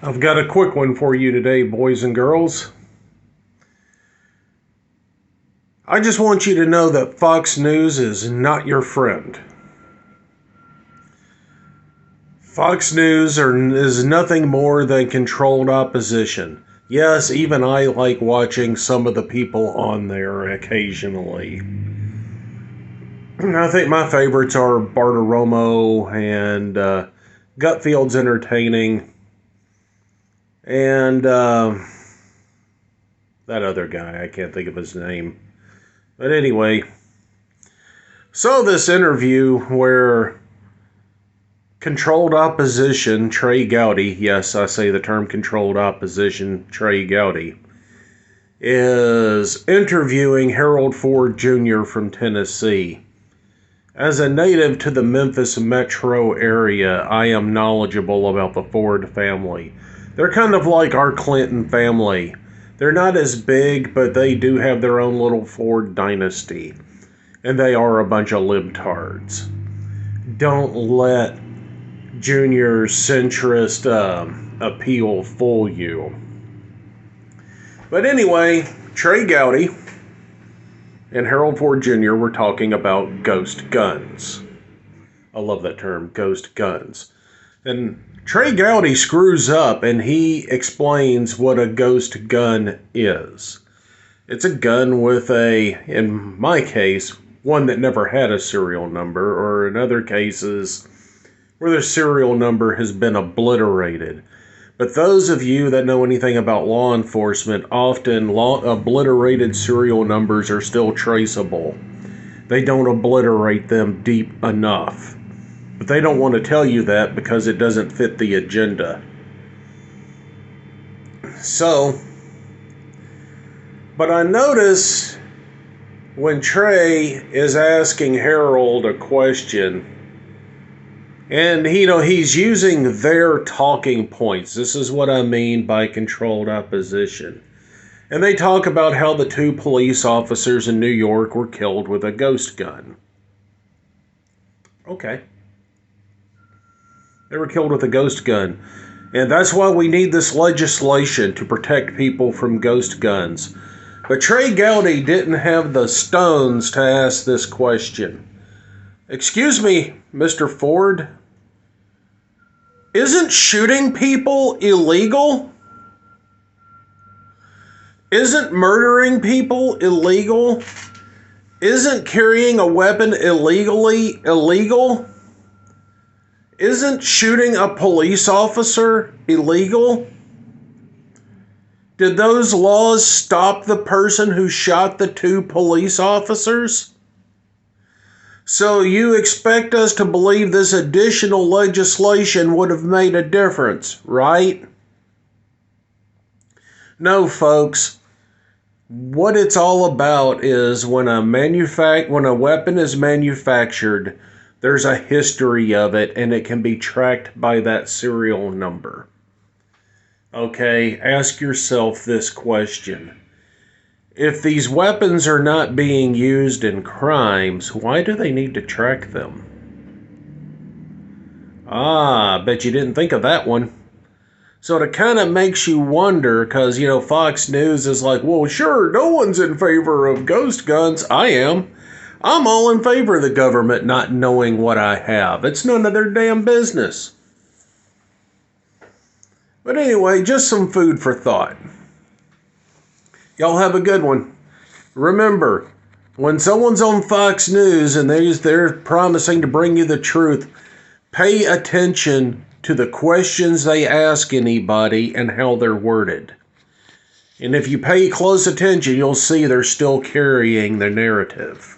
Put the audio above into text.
I've got a quick one for you today, boys and girls. I just want you to know that Fox News is not your friend. Fox News is nothing more than controlled opposition. Yes, even I like watching some of the people on there occasionally. I think my favorites are Bartiromo and Gutfield's entertaining. And that other guy, I can't think of his name. But anyway, so this interview where controlled opposition, Trey Gowdy, yes, I say the term controlled opposition, Trey Gowdy, is interviewing Harold Ford Jr. from Tennessee. As a native to the Memphis metro area, I am knowledgeable about the Ford family. They're kind of like our Clinton family. They're not as big, but they do have their own little Ford dynasty. And they are a bunch of libtards. Don't let Junior's centrist appeal fool you. But anyway, Trey Gowdy and Harold Ford Jr. were talking about ghost guns. I love that term, ghost guns. And Trey Gowdy screws up and he explains what a ghost gun is. It's a gun with in my case, one that never had a serial number, or in other cases where the serial number has been obliterated. But those of you that know anything about law enforcement, often obliterated serial numbers are still traceable. They don't obliterate them deep enough. But they don't want to tell you that because it doesn't fit the agenda. But I notice when Trey is asking Harold a question, and he's using their talking points. This is what I mean by controlled opposition. And they talk about how the 2 police officers in New York were killed with a ghost gun. Okay. They were killed with a ghost gun. And that's why we need this legislation to protect people from ghost guns. But Trey Gowdy didn't have the stones to ask this question. Excuse me, Mr. Ford? Isn't shooting people illegal? Isn't murdering people illegal? Isn't carrying a weapon illegal? Isn't shooting a police officer illegal? Did those laws stop the person who shot the 2 police officers? So you expect us to believe this additional legislation would have made a difference, right? No, folks. What it's all about is when a weapon is manufactured, there's a history of it, and it can be tracked by that serial number. Okay, ask yourself this question. If these weapons are not being used in crimes, why do they need to track them? Bet you didn't think of that one. So it kind of makes you wonder, because, Fox News is like, well, sure, no one's in favor of ghost guns. I am. I'm all in favor of the government not knowing what I have. It's none of their damn business. But anyway, just some food for thought. Y'all have a good one. Remember, when someone's on Fox News and they're promising to bring you the truth, pay attention to the questions they ask anybody and how they're worded. And if you pay close attention, you'll see they're still carrying the narrative.